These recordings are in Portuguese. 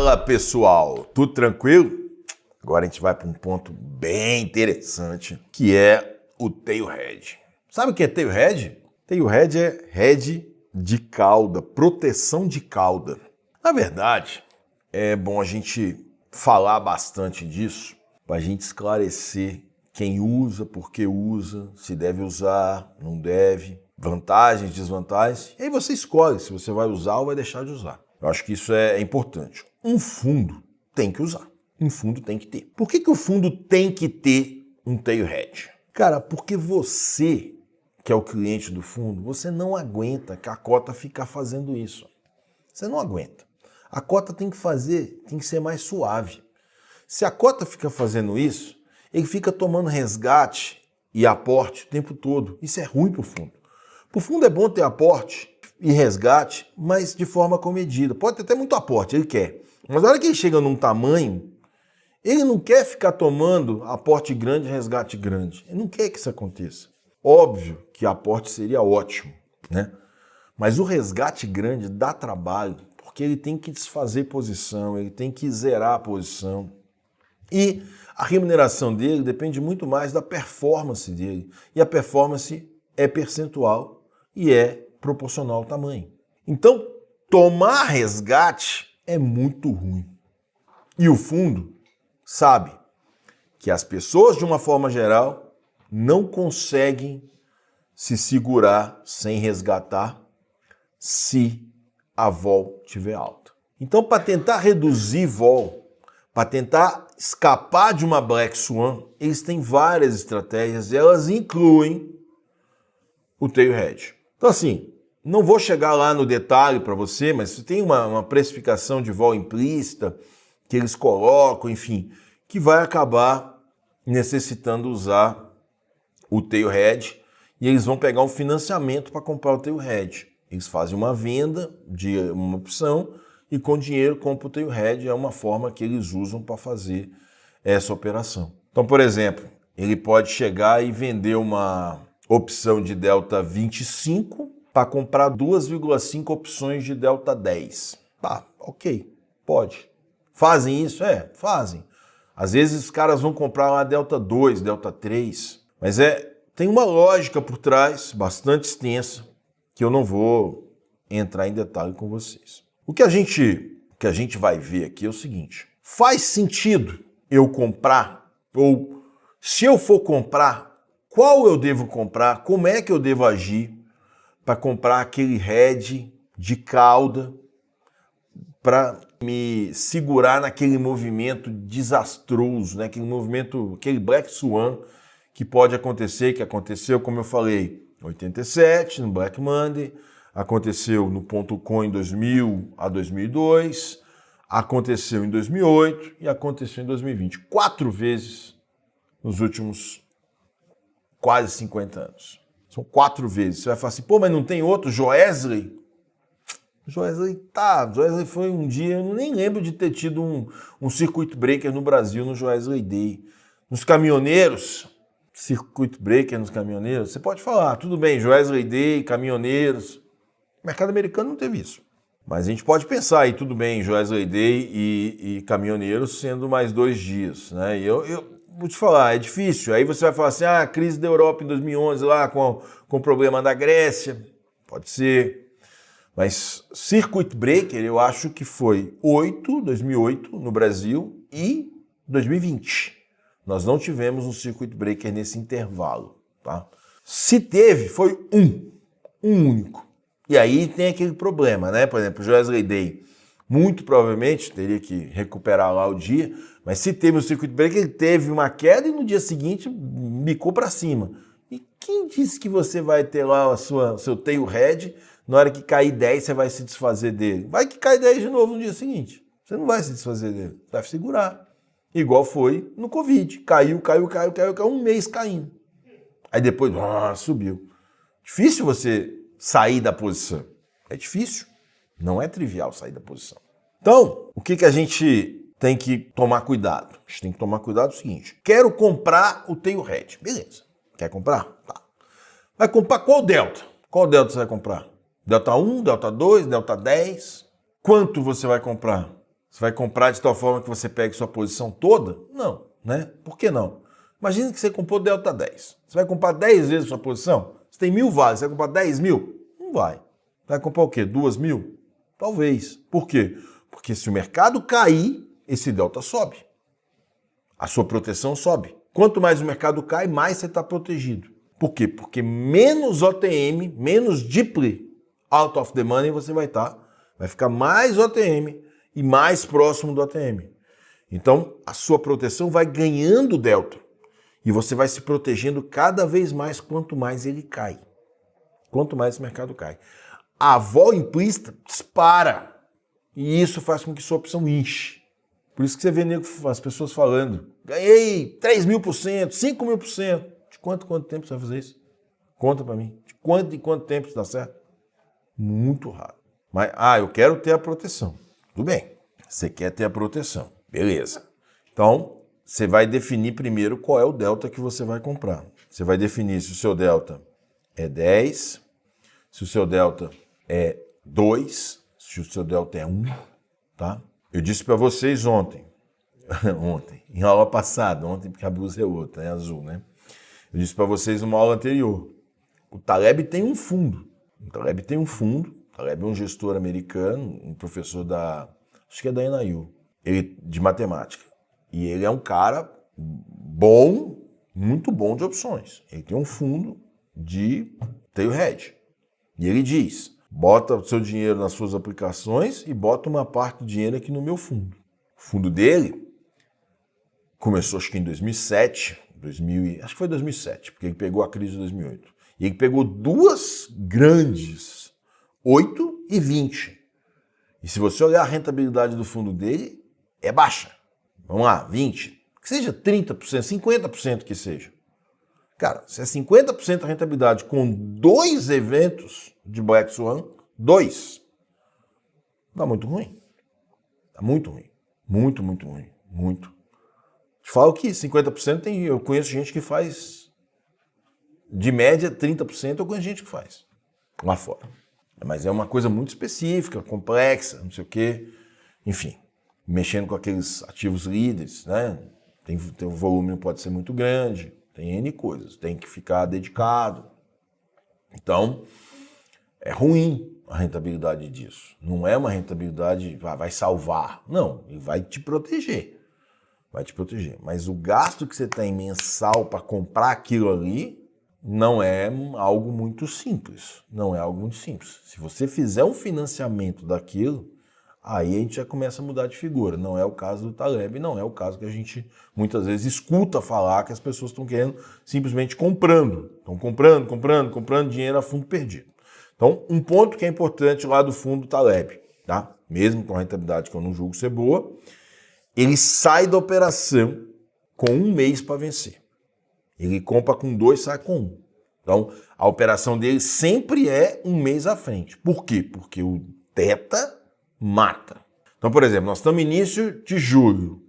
Fala pessoal, tudo tranquilo? Agora a gente vai para um ponto bem interessante, que é o tail head. Sabe o que é tail head? Tail head é head de cauda, proteção de cauda. Na verdade, é bom a gente falar bastante disso, para a gente esclarecer quem usa, por que usa, se deve usar, não deve, vantagens, desvantagens. E aí você escolhe se você vai usar ou vai deixar de usar. Eu acho que isso é importante. Um fundo tem que usar. Um fundo tem que ter. Por que o fundo tem que ter um tail head? Cara, porque você, que é o cliente do fundo, você não aguenta que a cota ficar fazendo isso. Você não aguenta. A cota tem que ser mais suave. Se a cota fica fazendo isso, ele fica tomando resgate e aporte o tempo todo. Isso é ruim para o fundo. Para o fundo é bom ter aporte e resgate, mas de forma comedida. Pode ter até muito aporte, ele quer. Mas na hora que ele chega num tamanho, ele não quer ficar tomando aporte grande e resgate grande. Ele não quer que isso aconteça. Óbvio que aporte seria ótimo, né? Mas o resgate grande dá trabalho, porque ele tem que desfazer posição, ele tem que zerar a posição. E a remuneração dele depende muito mais da performance dele. E a performance é percentual e é proporcional ao tamanho. Então, tomar resgate é muito ruim. E o fundo sabe que as pessoas, de uma forma geral, não conseguem se segurar sem resgatar se a vol estiver alta. Então, para tentar reduzir vol, para tentar escapar de uma Black Swan, eles têm várias estratégias e elas incluem o tail head. Então assim, não vou chegar lá no detalhe para você, mas tem uma precificação de vol implícita que eles colocam, enfim, que vai acabar necessitando usar o tail head e eles vão pegar um financiamento para comprar o tail head. Eles fazem uma venda de uma opção e com dinheiro compra o tail head, é uma forma que eles usam para fazer essa operação. Então, por exemplo, ele pode chegar e vender uma opção de delta 25 para comprar 2,5 opções de delta 10. Tá, ok, pode. Fazem isso? É, fazem. Às vezes os caras vão comprar lá delta 2, delta 3, mas tem uma lógica por trás bastante extensa que eu não vou entrar em detalhe com vocês. O que a gente vai ver aqui é o seguinte: faz sentido eu comprar? Ou se eu for comprar, qual eu devo comprar? Como é que eu devo agir para comprar aquele head de cauda para me segurar naquele movimento desastroso, né? Aquele Black Swan que pode acontecer, que aconteceu, como eu falei, em 87, no Black Monday, aconteceu no ponto .com em 2000 a 2002, aconteceu em 2008 e aconteceu em 2020. 4 vezes nos últimos quase 50 anos. São 4 vezes. Você vai falar assim, pô, mas não tem outro? Joesley foi um dia, eu nem lembro de ter tido um circuit breaker no Brasil, no Joesley Day. Nos caminhoneiros, circuit breaker nos caminhoneiros, você pode falar, tudo bem, Joesley Day, caminhoneiros. O mercado americano não teve isso. Mas a gente pode pensar aí, tudo bem, Joesley Day e caminhoneiros sendo mais 2 dias, né? E eu vou te falar, é difícil. Aí você vai falar assim, a crise da Europa em 2011 lá com o problema da Grécia, pode ser. Mas circuit breaker eu acho que foi 2008 no Brasil e 2020. Nós não tivemos um circuit breaker nesse intervalo, tá? Se teve, foi um único. E aí tem aquele problema, né? Por exemplo, o Joesley Day, muito provavelmente teria que recuperar lá o dia, mas se teve um circuit breaker, ele teve uma queda e no dia seguinte bicou para cima. E quem disse que você vai ter lá o seu tail head, na hora que cair 10 você vai se desfazer dele? Vai que cai 10 de novo no dia seguinte. Você não vai se desfazer dele, vai segurar. Igual foi no Covid. Caiu, um mês caindo. Aí depois, subiu. Difícil você sair da posição. É difícil. Não é trivial sair da posição. Então, o que a gente tem que tomar cuidado? A gente tem que tomar cuidado o seguinte. Quero comprar o tail head. Beleza. Quer comprar? Tá. Vai comprar qual delta? Qual delta você vai comprar? Delta 1, delta 2, delta 10? Quanto você vai comprar? Você vai comprar de tal forma que você pegue sua posição toda? Não, né? Por que não? Imagina que você comprou delta 10. Você vai comprar 10 vezes sua posição? Você tem 1.000 vales, você vai comprar 10 mil? Não vai. Vai comprar o quê? 2 mil? Talvez. Por quê? Porque se o mercado cair, esse delta sobe. A sua proteção sobe. Quanto mais o mercado cai, mais você está protegido. Por quê? Porque menos OTM, menos deeply out of the money você vai estar. Vai ficar mais OTM e mais próximo do OTM. Então, a sua proteção vai ganhando delta. E você vai se protegendo cada vez mais quanto mais ele cai. Quanto mais o mercado cai. A vol implícita dispara. E isso faz com que sua opção inche. Por isso que você vê as pessoas falando, ganhei 3.000%, 5.000%. De quanto tempo você vai fazer isso? Conta pra mim. De quanto em quanto tempo isso dá certo? Muito raro. Mas, eu quero ter a proteção. Tudo bem. Você quer ter a proteção. Beleza. Então, você vai definir primeiro qual é o delta que você vai comprar. Você vai definir se o seu delta é 10, se o seu delta é 2, se o seu delta é 1, tá? Eu disse para vocês ontem, em aula passada, ontem porque a blusa é outra, é azul, né? Eu disse para vocês numa aula anterior, o Taleb tem um fundo. O Taleb é um gestor americano, um professor acho que é da NIU, de matemática. E ele é um cara bom, muito bom de opções. Ele tem um fundo de tail hedge. E ele diz, bota o seu dinheiro nas suas aplicações e bota uma parte do dinheiro aqui no meu fundo. O fundo dele começou acho que em 2007, acho que foi 2007, porque ele pegou a crise de 2008. E ele pegou duas grandes, 8 e 20. E se você olhar a rentabilidade do fundo dele, é baixa. Vamos lá, 20. Que seja 30%, 50% que seja. Cara, se é 50% a rentabilidade com 2 eventos de Black Swan, 2, dá muito ruim. Dá muito ruim. Muito, muito ruim. Muito. Te falo que 50% eu conheço gente que faz, de média 30% eu conheço gente que faz lá fora. Mas é uma coisa muito específica, complexa, não sei o quê. Enfim, mexendo com aqueles ativos líderes, né? O volume não pode ser muito grande, tem N coisas, tem que ficar dedicado. Então, é ruim a rentabilidade disso. Não é uma rentabilidade, vai salvar. Não, ele vai te proteger. Vai te proteger. Mas o gasto que você tem mensal para comprar aquilo ali não é algo muito simples. Não é algo muito simples. Se você fizer um financiamento daquilo, aí a gente já começa a mudar de figura. Não é o caso do Taleb, não é o caso que a gente muitas vezes escuta falar que as pessoas estão querendo simplesmente comprando. Estão comprando dinheiro a fundo perdido. Então, um ponto que é importante lá do fundo Taleb, tá? Mesmo com a rentabilidade que eu não julgo ser boa, ele sai da operação com 1 mês para vencer. Ele compra com 2, sai com 1. Então, a operação dele sempre é 1 mês à frente. Por quê? Porque o teta mata. Então, por exemplo, nós estamos no início de julho.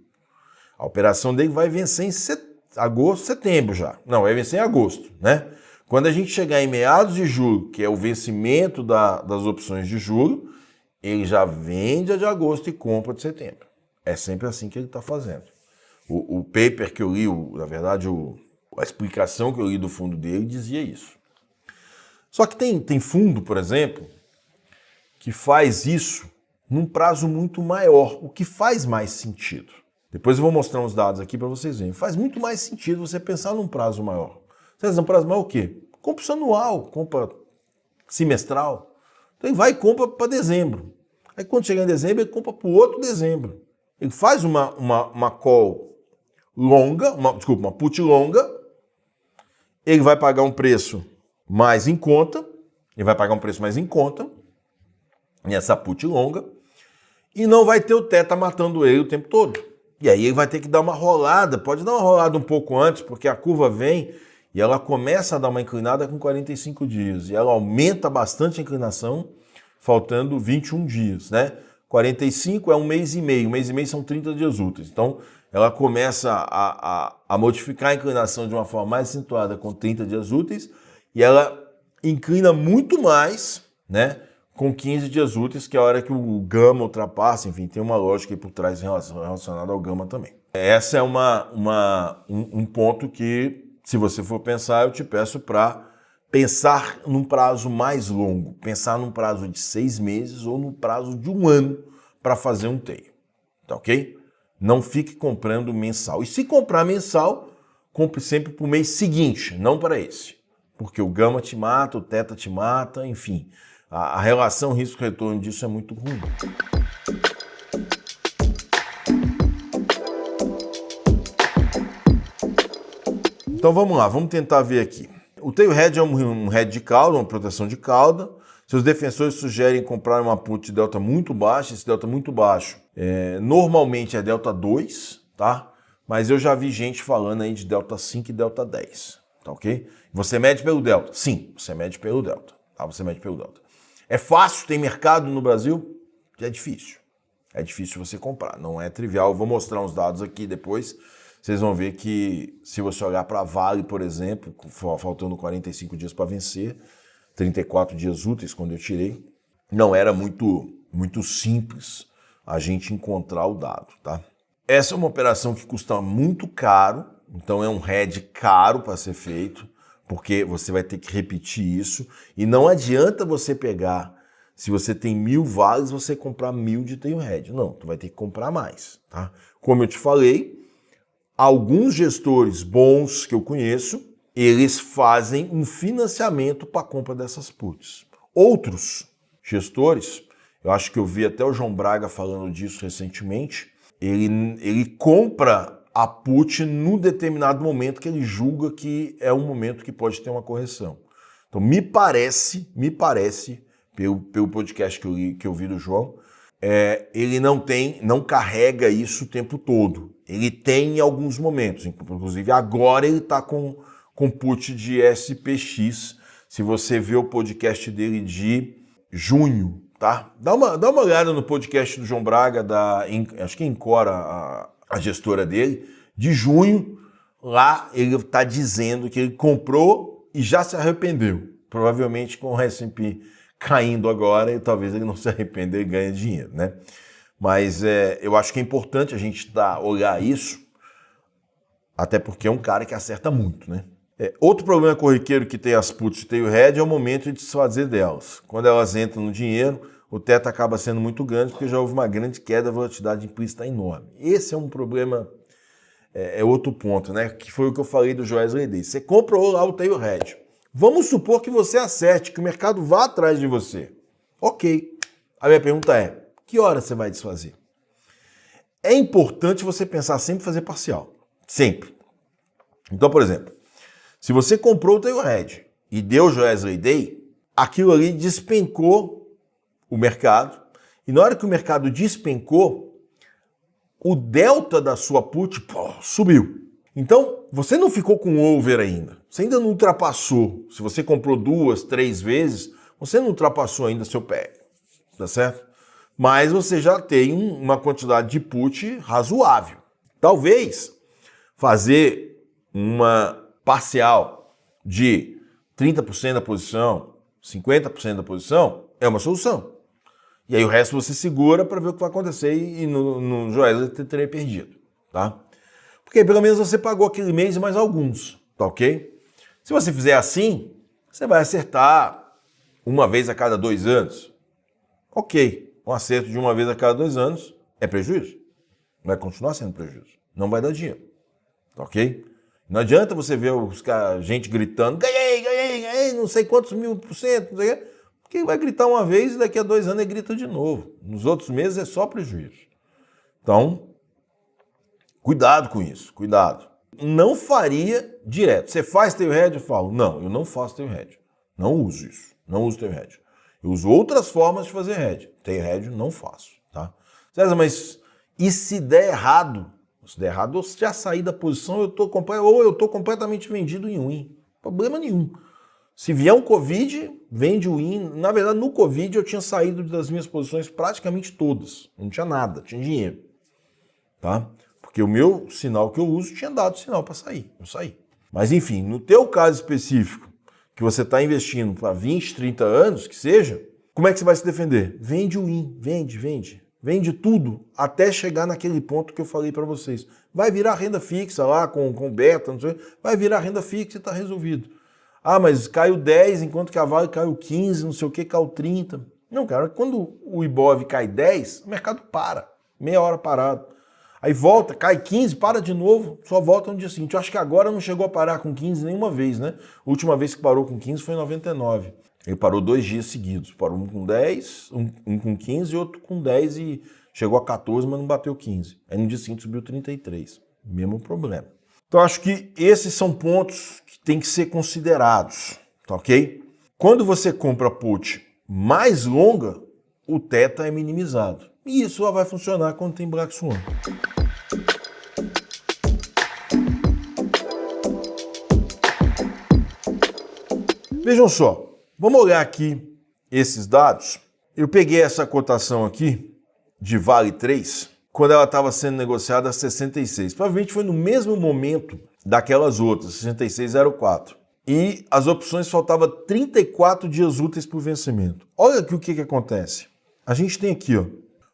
A operação dele vai vencer em setembro já. Não, vai vencer em agosto, né? Quando a gente chegar em meados de julho, que é o vencimento das opções de julho, ele já vende a de agosto e compra de setembro. É sempre assim que ele está fazendo. O paper que eu li, na verdade, a explicação que eu li do fundo dele dizia isso. Só que tem fundo, por exemplo, que faz isso num prazo muito maior, o que faz mais sentido. Depois eu vou mostrar uns dados aqui para vocês verem. Faz muito mais sentido você pensar num prazo maior. Você faz um prazo maior o quê? Compra anual, compra semestral. Então ele vai e compra para dezembro. Aí quando chegar em dezembro, ele compra para o outro dezembro. Ele faz uma call longa, uma put longa, ele vai pagar um preço mais em conta, nessa put longa, e não vai ter o teta matando ele o tempo todo. E aí ele vai ter que dar uma rolada, pode dar uma rolada um pouco antes, porque a curva vem e ela começa a dar uma inclinada com 45 dias, e ela aumenta bastante a inclinação, faltando 21 dias, né? 45 é 1 mês e meio, 1 mês e meio são 30 dias úteis. Então, ela começa a modificar a inclinação de uma forma mais acentuada com 30 dias úteis e ela inclina muito mais, né, com 15 dias úteis, que é a hora que o gama ultrapassa, enfim, tem uma lógica aí por trás relacionada ao gama também. Essa é um ponto que, se você for pensar, eu te peço para pensar num prazo mais longo, pensar num prazo de 6 meses ou no prazo de 1 ano para fazer um teio, tá ok? Não fique comprando mensal. E se comprar mensal, compre sempre para o mês seguinte, não para esse. Porque o gama te mata, o teta te mata, enfim. A relação risco-retorno disso é muito ruim. Então vamos lá, vamos tentar ver aqui. O tail head é um head de cauda, uma proteção de cauda. Seus defensores sugerem comprar uma put de delta muito baixa. Esse delta muito baixo normalmente é delta 2, tá? Mas eu já vi gente falando aí de delta 5 e delta 10, tá ok? Você mede pelo delta? Sim, você mede pelo delta, tá? Você mede pelo delta. É fácil, tem mercado no Brasil? É difícil. É difícil você comprar, não é trivial. Eu vou mostrar uns dados aqui depois. Vocês vão ver que se você olhar para Vale, por exemplo, faltando 45 dias para vencer, 34 dias úteis quando eu tirei, não era muito simples a gente encontrar o dado, tá? Essa é uma operação que custa muito caro, então é um head caro para ser feito, porque você vai ter que repetir isso, e não adianta você pegar, se você tem 1000 vales, você comprar 1000 de tail head. Não, tu vai ter que comprar mais, tá? Como eu te falei, alguns gestores bons que eu conheço, eles fazem um financiamento para a compra dessas puts. Outros gestores, eu acho que eu vi até o João Braga falando disso recentemente, ele compra a put no determinado momento que ele julga que é um momento que pode ter uma correção. Então me parece, pelo podcast que eu vi do João, ele não carrega isso o tempo todo. Ele tem em alguns momentos, inclusive agora ele está com put de SPX, se você vê o podcast dele de junho, tá? Dá uma olhada no podcast do João Braga, acho que Encora, a gestora dele, de junho, lá ele está dizendo que ele comprou e já se arrependeu. Provavelmente com o S&P caindo agora, e talvez ele não se arrependa e ganhe dinheiro, né? Mas eu acho que é importante a gente olhar isso, até porque é um cara que acerta muito, né? Outro problema corriqueiro que tem as puts de tail head é o momento de desfazer delas. Quando elas entram no dinheiro, o teto acaba sendo muito grande, porque já houve uma grande queda, a volatilidade implícita enorme. Esse é um problema, é outro ponto, né? Que foi o que eu falei do Joesley Day. Você comprou lá o tail head. Vamos supor que você acerte, que o mercado vá atrás de você. Ok. A minha pergunta é, que hora você vai desfazer? É importante você pensar sempre em fazer parcial. Sempre. Então, por exemplo, se você comprou o tail head e deu o Joesley Day, aquilo ali despencou o mercado, e na hora que o mercado despencou, o delta da sua put subiu. Então, você não ficou com over ainda. Você ainda não ultrapassou. Se você comprou 2, 3 vezes, você não ultrapassou ainda seu pé. Tá certo? Mas você já tem uma quantidade de put razoável. Talvez fazer uma parcial de 30% da posição, 50% da posição, é uma solução. E aí o resto você segura para ver o que vai acontecer e no Joesley você teria perdido, tá? Porque pelo menos você pagou aquele mês e mais alguns, tá ok? Se você fizer assim, você vai acertar uma vez a cada 2 anos. Ok, um acerto de uma vez a cada 2 anos é prejuízo. Vai continuar sendo prejuízo. Não vai dar dinheiro, tá ok? Não adianta você ver gente gritando, ganhei, não sei quantos 1000%, não sei o quê. Porque vai gritar uma vez e daqui a 2 anos ele grita de novo. Nos outros meses é só prejuízo. Então, cuidado com isso, cuidado. Não faria direto. Você faz tail head? Eu falo, não, eu não faço tail head. Não uso isso, não uso tail head. Eu uso outras formas de fazer head. Tail head não faço, tá? César, mas e se der errado? Se der errado, eu já saí da posição, eu tô completamente vendido em win. Problema nenhum. Se vier um Covid, vende o win. Na verdade, no Covid eu tinha saído das minhas posições praticamente todas. Não tinha nada, tinha dinheiro. Tá? Porque o meu sinal que eu uso tinha dado sinal para sair. Eu saí. Mas enfim, no teu caso específico, que você está investindo para 20, 30 anos, que seja, Como é que você vai se defender? Vende o IN, vende. Vende tudo até chegar naquele ponto que eu falei para vocês. Vai virar renda fixa lá com beta, não sei, vai virar renda fixa e está resolvido. Ah, mas caiu 10 enquanto que a Vale caiu 15, não sei o que, caiu 30. Não, cara, quando o Ibov cai 10, o mercado para, meia hora parado. Aí volta, cai 15, para de novo, só volta no dia seguinte. Eu acho que agora não chegou a parar com 15 nenhuma vez, né? A última vez que parou com 15 foi em 99. Ele parou 2 dias seguidos. Parou um com 10, um com 15 e outro com 10 e chegou a 14, mas não bateu 15. Aí no dia seguinte subiu 33. Mesmo problema. Então acho que esses são pontos que tem que ser considerados, tá ok? Quando você compra put mais longa, o θ é minimizado. E isso só vai funcionar quando tem Black Swan. Vejam só. Vamos olhar aqui esses dados. Eu peguei essa cotação aqui de Vale 3, quando ela estava sendo negociada a 66. Provavelmente foi no mesmo momento daquelas outras, 66,04. E as opções faltavam 34 dias úteis para o vencimento. Olha aqui o que acontece. A gente tem aqui, ó,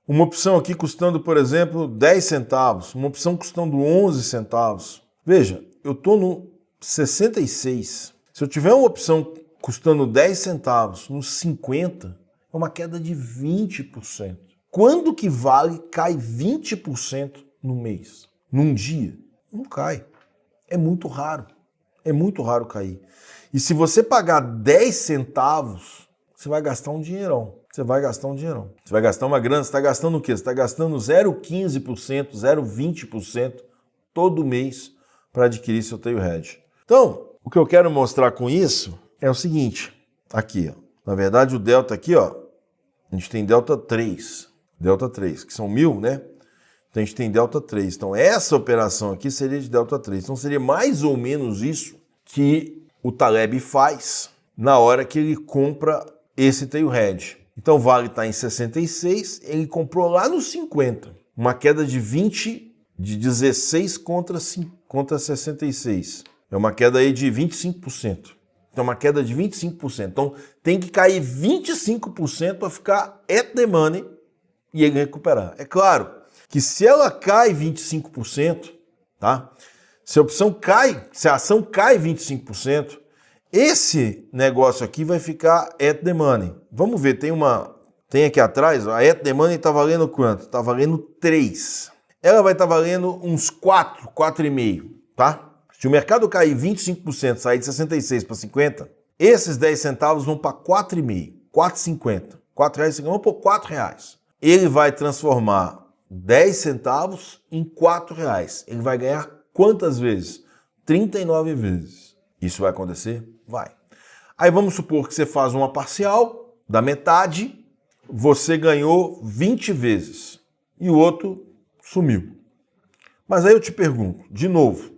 uma opção aqui custando, por exemplo, 10 centavos, uma opção custando 11 centavos. Veja, eu estou no 66. Se eu tiver uma opção custando 10 centavos nos 50, é uma queda de 20%. Quando que Vale cai 20% no mês? Num dia? Não cai. É muito raro. É muito raro cair. E se você pagar 10 centavos, você vai gastar um dinheirão. Você vai gastar uma grana, você está gastando o quê? Você está gastando 0,15%, 0,20% todo mês para adquirir seu tail hedge. Então, o que eu quero mostrar com isso é o seguinte, aqui, ó. Na verdade o delta aqui, ó, a gente tem delta 3, que são 1000, né? Então a gente tem delta 3. Então essa operação aqui seria de delta 3. Então seria mais ou menos isso que o Taleb faz na hora que ele compra esse tail hedge. Então o Vale está em 66, ele comprou lá nos 50. Uma queda de 16 contra 66. É uma queda aí de 25%. Então, uma queda de 25%. Então, tem que cair 25% para ficar at the money e ele recuperar. É claro que se ela cai 25%, tá? Se a ação cai 25%, esse negócio aqui vai ficar at the money. Vamos ver, tem aqui atrás, a at the money está valendo quanto? Está valendo 3. Ela vai estar valendo uns 4, 4,5, tá? Se o mercado cair 25%, sair de 66 para 50, esses 10 centavos vão para 4,5, 4,50. 4 reais, vamos por 4 reais. Ele vai transformar 10 centavos em 4 reais. Ele vai ganhar quantas vezes? 39 vezes. Isso vai acontecer? Vai. Aí vamos supor que você faz uma parcial da metade, você ganhou 20 vezes e o outro sumiu. Mas aí eu te pergunto, de novo,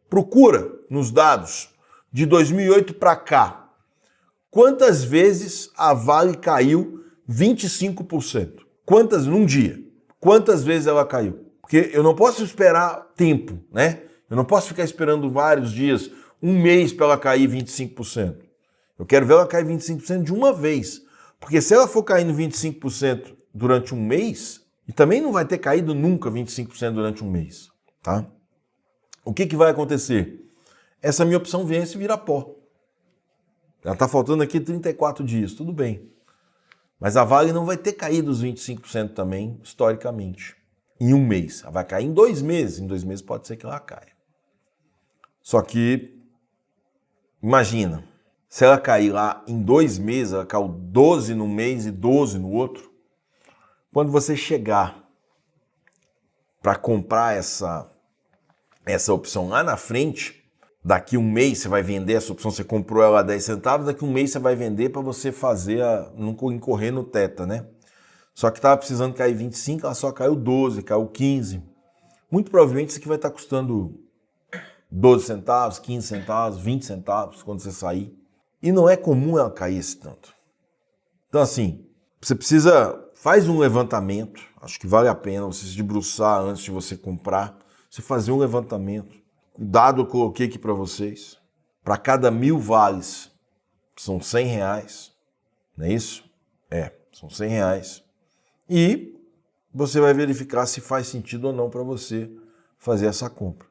procura nos dados de 2008 para cá, quantas vezes a Vale caiu 25%? Quantas num dia? Quantas vezes ela caiu? Porque eu não posso esperar tempo, né? Eu não posso ficar esperando vários dias, um mês para ela cair 25%. Eu quero ver ela cair 25% de uma vez. Porque se ela for caindo 25% durante um mês, e também não vai ter caído nunca 25% durante um mês, tá? O que vai acontecer? Essa minha opção vence e vira pó. Ela está faltando aqui 34 dias, tudo bem. Mas a Vale não vai ter caído os 25% também, historicamente, em um mês. Ela vai cair em 2 meses. Em 2 meses pode ser que ela caia. Só que, imagina, se ela cair lá em 2 meses, ela caiu 12 num mês e 12 no outro, quando você chegar para comprar essa opção lá na frente, daqui um mês você vai vender essa opção, você comprou ela a 10 centavos, daqui um mês você vai vender para você fazer, não incorrer no θ, né? Só que estava precisando cair 25, ela só caiu 12, caiu 15. Muito provavelmente isso aqui vai estar custando 12 centavos, 15 centavos, 20 centavos quando você sair. E não é comum ela cair esse tanto. Então assim, você faz um levantamento, acho que vale a pena você se debruçar antes de você comprar, você fazer um levantamento. O dado eu coloquei aqui para vocês. Para cada 1000 vales, são 100 reais, não é isso? São 100 reais. E você vai verificar se faz sentido ou não para você fazer essa compra.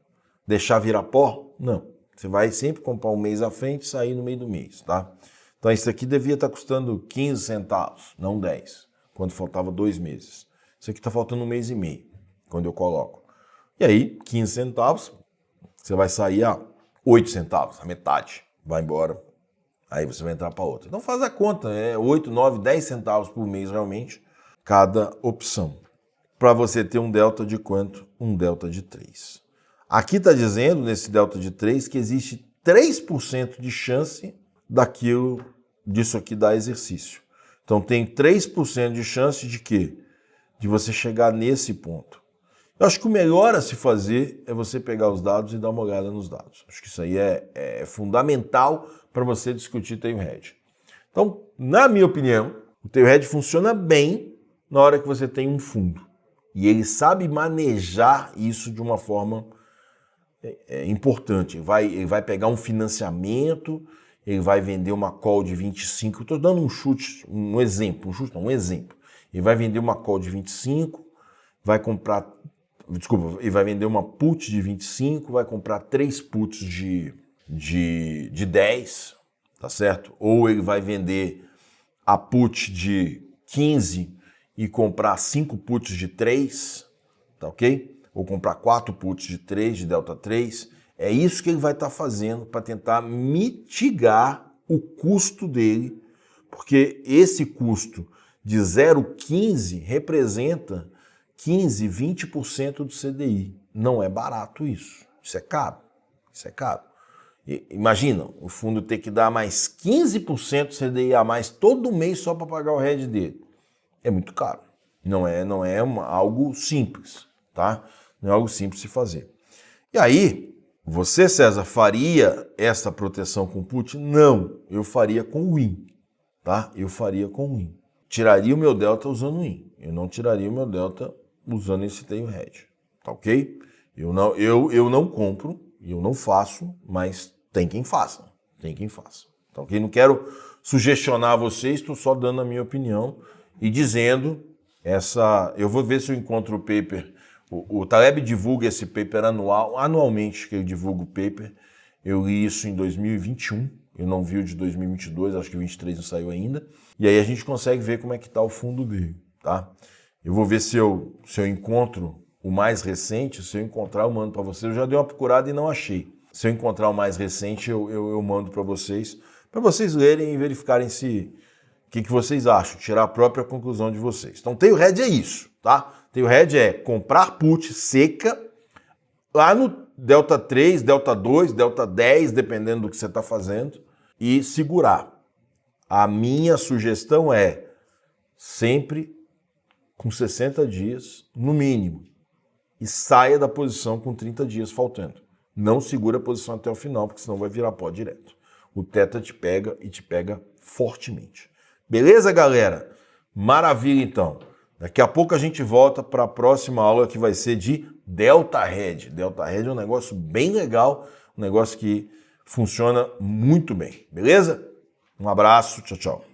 Deixar virar pó? Não. Você vai sempre comprar um mês à frente e sair no meio do mês, tá? Então isso aqui devia estar custando 15 centavos, não 10, quando faltava 2 meses. Isso aqui está faltando 1 mês e meio, quando eu coloco. E aí, 15 centavos, você vai sair a 8 centavos, a metade, vai embora. Aí você vai entrar para outra. Então faz a conta, 8, 9, 10 centavos por mês realmente, cada opção. Para você ter um delta de quanto? Um delta de 3. Aqui está dizendo, nesse delta de 3, que existe 3% de chance disso aqui dar exercício. Então tem 3% de chance de quê? De você chegar nesse ponto. Eu acho que o melhor a se fazer é você pegar os dados e dar uma olhada nos dados. Acho que isso aí é fundamental para você discutir tail hedge. Então, na minha opinião, o tail hedge funciona bem na hora que você tem um fundo. E ele sabe manejar isso de uma forma importante. Ele vai pegar um financiamento, ele vai vender uma call de 25, estou dando um exemplo. Ele vai vender uma call de 25, ele vai vender uma put de 25, vai comprar 3 puts de 10, tá certo? Ou ele vai vender a put de 15 e comprar 5 puts de 3, tá ok? Ou comprar 4 puts de 3, de delta 3. É isso que ele vai estar fazendo para tentar mitigar o custo dele, porque esse custo de 0,15 representa 15, 20% do CDI. Não é barato isso. Isso é caro. Imagina, o fundo ter que dar mais 15% do CDI a mais todo mês só para pagar o hedge dele. É muito caro. Não é algo simples, tá? Não é algo simples de fazer. E aí, você, César, faria essa proteção com put? Não, eu faria com win, tá? Eu faria com win. Tiraria o meu delta usando win. Eu não tiraria o meu delta usando esse tail hedge, tá ok? Eu não compro, eu não faço, mas tem quem faça, tá ok? Não quero sugestionar vocês, estou só dando a minha opinião e dizendo eu vou ver se eu encontro o paper. O Taleb divulga esse paper anualmente que ele divulga o paper. Eu li isso em 2021, eu não vi o de 2022, acho que o 23 não saiu ainda. E aí a gente consegue ver como é que está o fundo dele, tá? Eu vou ver se eu encontro o mais recente. Se eu encontrar, eu mando para vocês. Eu já dei uma procurada e não achei. Se eu encontrar o mais recente, eu mando para vocês lerem e verificarem o que vocês acham, tirar a própria conclusão de vocês. Então, tail hedge é isso, tá? Tail hedge é comprar put seca lá no delta 3, delta 2, delta 10, dependendo do que você está fazendo, e segurar. A minha sugestão é sempre com 60 dias, no mínimo, e saia da posição com 30 dias faltando. Não segura a posição até o final, porque senão vai virar pó direto. O teta te pega e te pega fortemente. Beleza, galera? Maravilha, então. Daqui a pouco a gente volta para a próxima aula, que vai ser de delta hedge. Delta hedge é um negócio bem legal, um negócio que funciona muito bem. Beleza? Um abraço, tchau, tchau.